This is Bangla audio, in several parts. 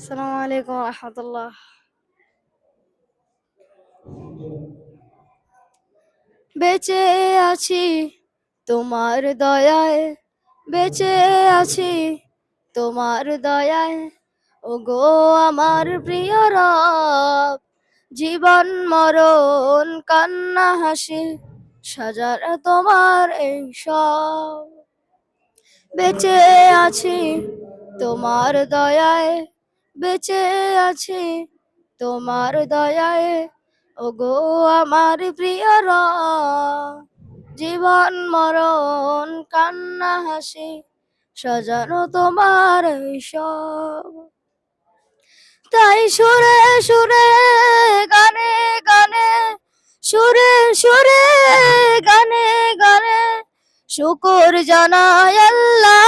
আসসালামু আলাইকুম রহমতুল্লাহ। বেঁচে আছি তোমার দয়ায়, বেঁচে আছি তোমার দয়ায়, ওগো আমার প্রিয় রব। জীবন মরণ কান্না হাসি সাজার তোমার এই সব। বেঁচে আছি তোমার দয়ায়, বেঁচে আছি তোমার দয়ায়, ওগো আমার প্রিয় রব। জীবন মরণ কান্না হাসি সাজানো তোমার এই সব। তাই সুরে সুরে গানে গানে, সুরে সুরে গানে গানে শুকর জানাই আল্লাহ।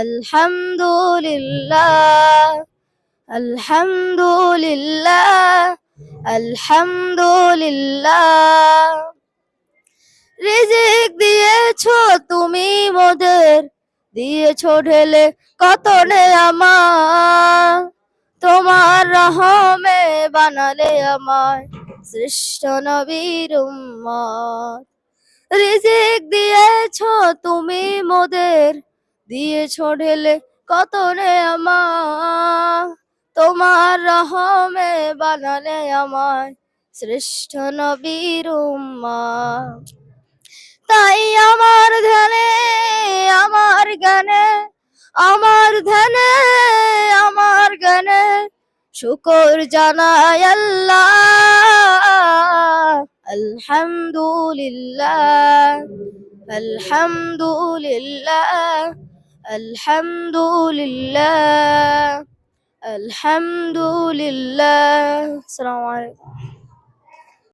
আলহামদুলিল্লাহ, আলহামদুলিল্লাহ, আলহামদুলিল্লাহ। রিজিক দিয়েছো তুমি মোদের, দিয়েছো ঢেলে কত নেয়ামত। তোমার রহমে বানালে আমায় শ্রেষ্ঠ নবীর উম্মত। রিজিক দিয়েছো তুমি মোদের, দিয়েছো ঢেলে কত নেয়ামত। তোমার রহমে বানালে আমায় শ্রেষ্ঠ নবীর উম্মত। তাই আমার ধ্যানে, আমার গানে, আমার ধ্যানে, আমার গানে শুকর জানাই আল্লাহ। আলহামদুলিল্লাহ, আলহামদুলিল্লাহ, আলহামদুলিল্লাহ, আলহামদুলিল্লাহ। আসসালামু আলাইকুম।